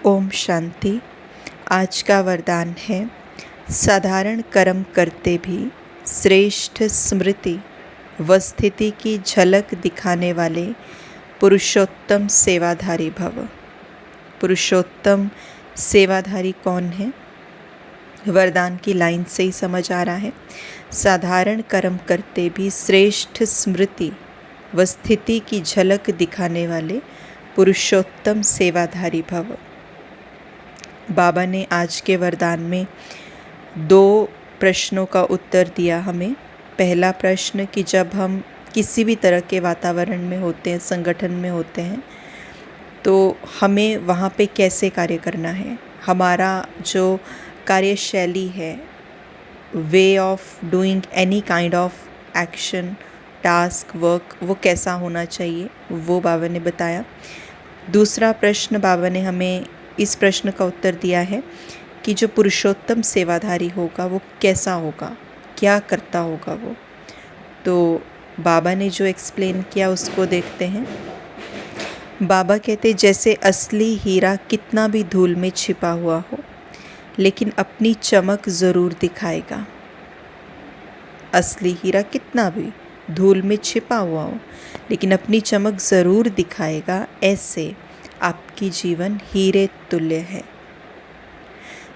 ओम शांति। आज का वरदान है, साधारण कर्म करते भी श्रेष्ठ स्मृति व स्थिति की झलक दिखाने वाले पुरुषोत्तम सेवाधारी भव। पुरुषोत्तम सेवाधारी कौन है? वरदान की लाइन से ही समझ आ रहा है। साधारण कर्म करते भी श्रेष्ठ स्मृति व स्थिति की झलक दिखाने वाले पुरुषोत्तम सेवाधारी भव। बाबा ने आज के वरदान में 2 प्रश्नों का उत्तर दिया हमें। पहला प्रश्न कि जब हम किसी भी तरह के वातावरण में होते हैं, संगठन में होते हैं, तो हमें वहाँ पे कैसे कार्य करना है। हमारा जो कार्यशैली है, way of doing any kind of action, task, work, वो कैसा होना चाहिए, वो बाबा ने बताया। दूसरा प्रश्न बाबा ने हमें इस प्रश्न का उत्तर दिया है कि जो पुरुषोत्तम सेवाधारी होगा वो कैसा होगा, क्या करता होगा वो। तो बाबा ने जो एक्सप्लेन किया उसको देखते हैं। बाबा कहते जैसे असली हीरा कितना भी धूल में छिपा हुआ हो लेकिन अपनी चमक ज़रूर दिखाएगा। असली हीरा कितना भी धूल में छिपा हुआ हो लेकिन अपनी चमक ज़रूर दिखाएगा, ऐसे आपकी जीवन हीरे तुल्य है।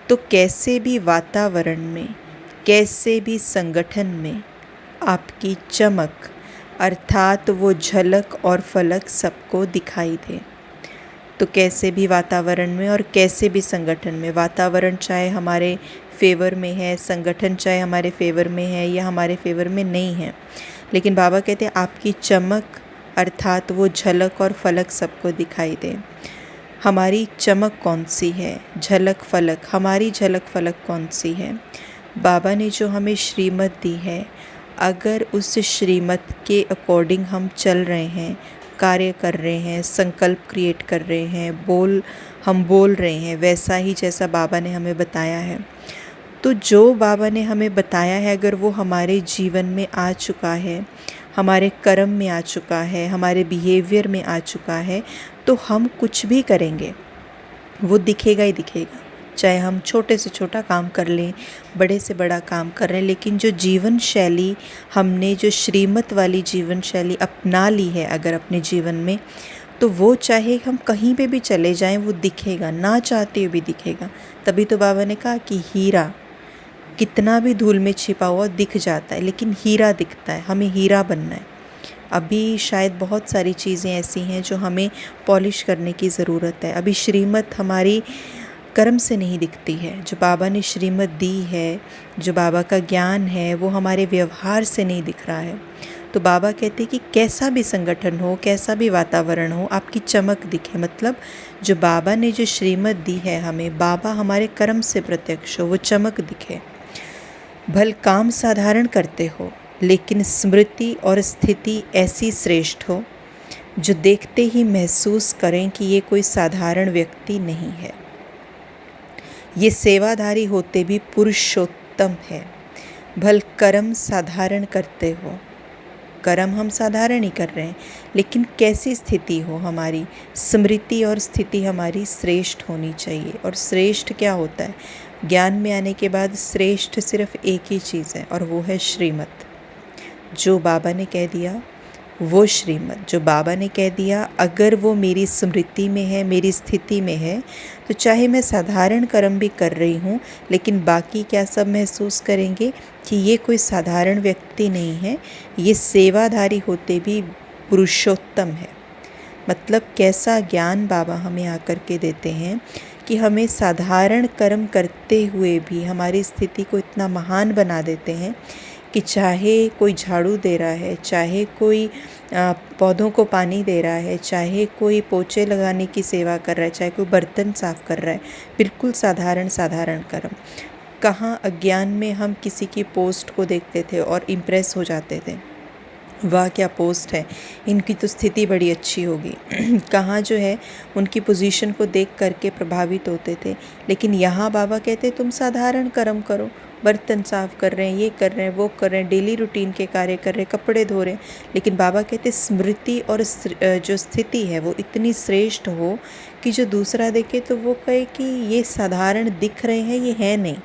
तो कैसे भी वातावरण में, कैसे भी संगठन में आपकी चमक अर्थात वो झलक और फलक सबको दिखाई दे। तो कैसे भी वातावरण में और कैसे भी संगठन में, वातावरण चाहे हमारे फेवर में है, संगठन चाहे हमारे फेवर में है या हमारे फेवर में नहीं है, लेकिन बाबा कहते हैं आपकी चमक अर्थात वो झलक और फलक सबको दिखाई दे। हमारी चमक कौन सी है, झलक फलक, हमारी झलक फलक कौन सी है? बाबा ने जो हमें श्रीमत दी है, अगर उस श्रीमत के अकॉर्डिंग हम चल रहे हैं, कार्य कर रहे हैं, संकल्प क्रिएट कर रहे हैं, हम बोल रहे हैं वैसा ही जैसा बाबा ने हमें बताया है, तो जो बाबा ने हमें बताया है अगर वो हमारे जीवन में आ चुका है, हमारे कर्म में आ चुका है, हमारे बिहेवियर में आ चुका है, तो हम कुछ भी करेंगे वो दिखेगा ही दिखेगा। चाहे हम छोटे से छोटा काम कर लें, बड़े से बड़ा काम कर रहे हैं, लेकिन जो जीवन शैली हमने, जो श्रीमत वाली जीवन शैली अपना ली है अगर अपने जीवन में, तो वो चाहे हम कहीं पे भी चले जाएं वो दिखेगा, ना चाहते हुए भी दिखेगा। तभी तो बाबा ने कहा कि हीरा कितना भी धूल में छिपा हुआ दिख जाता है लेकिन हीरा दिखता है, हमें हीरा बनना है। अभी शायद बहुत सारी चीज़ें ऐसी हैं जो हमें पॉलिश करने की ज़रूरत है। अभी श्रीमत हमारी कर्म से नहीं दिखती है, जो बाबा ने श्रीमत दी है, जो बाबा का ज्ञान है, वो हमारे व्यवहार से नहीं दिख रहा है। तो बाबा कहते हैं कि कैसा भी संगठन हो, कैसा भी वातावरण हो, आपकी चमक दिखे। मतलब जो बाबा ने जो श्रीमत दी है हमें, बाबा हमारे कर्म से प्रत्यक्ष हो, वो चमक दिखे। भल काम साधारण करते हो लेकिन स्मृति और स्थिति ऐसी श्रेष्ठ हो जो देखते ही महसूस करें कि ये कोई साधारण व्यक्ति नहीं है, ये सेवाधारी होते भी पुरुषोत्तम है। भल कर्म साधारण करते हो, कर्म हम साधारण ही कर रहे हैं लेकिन कैसी स्थिति हो, हमारी स्मृति और स्थिति हमारी श्रेष्ठ होनी चाहिए। और श्रेष्ठ क्या होता है? ज्ञान में आने के बाद श्रेष्ठ सिर्फ एक ही चीज़ है और वो है श्रीमत। जो बाबा ने कह दिया वो श्रीमत, जो बाबा ने कह दिया अगर वो मेरी स्मृति में है, मेरी स्थिति में है, तो चाहे मैं साधारण कर्म भी कर रही हूँ लेकिन बाकी क्या सब महसूस करेंगे कि ये कोई साधारण व्यक्ति नहीं है, ये सेवाधारी होते भी पुरुषोत्तम है। मतलब कैसा ज्ञान बाबा हमें आकर के देते हैं कि हमें साधारण कर्म करते हुए भी हमारी स्थिति को इतना महान बना देते हैं कि चाहे कोई झाड़ू दे रहा है, चाहे कोई पौधों को पानी दे रहा है, चाहे कोई पोछे लगाने की सेवा कर रहा है, चाहे कोई बर्तन साफ़ कर रहा है, बिल्कुल साधारण साधारण कर्म। कहाँ अज्ञान में हम किसी की पोस्ट को देखते थे और इम्प्रेस हो जाते थे, वाह क्या पोस्ट है, इनकी तो स्थिति बड़ी अच्छी होगी। कहाँ जो है उनकी पोजीशन को देख करके प्रभावित होते थे, लेकिन यहाँ बाबा कहते तुम साधारण कर्म करो, बर्तन साफ़ कर रहे हैं, ये कर रहे हैं, वो कर रहे हैं, डेली रूटीन के कार्य कर रहे हैं, कपड़े धो रहे हैं, लेकिन बाबा कहते स्मृति और जो स्थिति है वो इतनी श्रेष्ठ हो जबकि जो दूसरा देखे तो वो कहे कि ये साधारण दिख रहे हैं, ये है नहीं,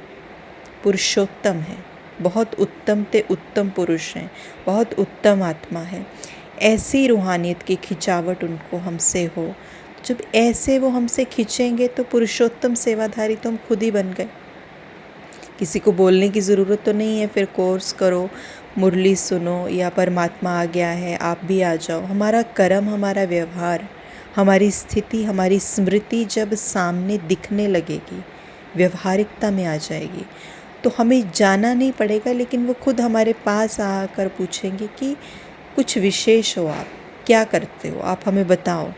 पुरुषोत्तम है, बहुत उत्तम ते उत्तम पुरुष हैं, बहुत उत्तम आत्मा है। ऐसी रूहानियत की खिंचावट उनको हमसे हो। जब ऐसे वो हमसे खींचेंगे तो पुरुषोत्तम सेवाधारी तो हम खुद ही बन गए। किसी को बोलने की ज़रूरत तो नहीं है, फिर कोर्स करो, मुरली सुनो, या परमात्मा आ गया है आप भी आ जाओ। हमारा कर्म, हमारा व्यवहार, हमारी स्थिति, हमारी स्मृति जब सामने दिखने लगेगी, व्यवहारिकता में आ जाएगी, तो हमें जाना नहीं पड़ेगा, लेकिन वो खुद हमारे पास आकर पूछेंगे कि कुछ विशेष हो, आप क्या करते हो, आप हमें बताओ।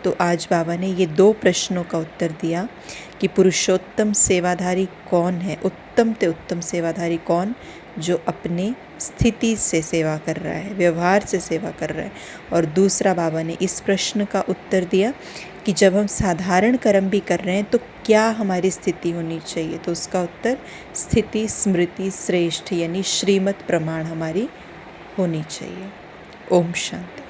तो आज बाबा ने ये 2 प्रश्नों का उत्तर दिया कि पुरुषोत्तम सेवाधारी कौन है, उत्तम ते उत्तम सेवाधारी कौन, जो अपने स्थिति से सेवा कर रहा है, व्यवहार से सेवा कर रहा है। और दूसरा बाबा ने इस प्रश्न का उत्तर दिया कि जब हम साधारण कर्म भी कर रहे हैं तो क्या हमारी स्थिति होनी चाहिए। तो उसका उत्तर स्थिति स्मृति श्रेष्ठ यानी श्रीमत प्रमाण हमारी होनी चाहिए। ओम शांति।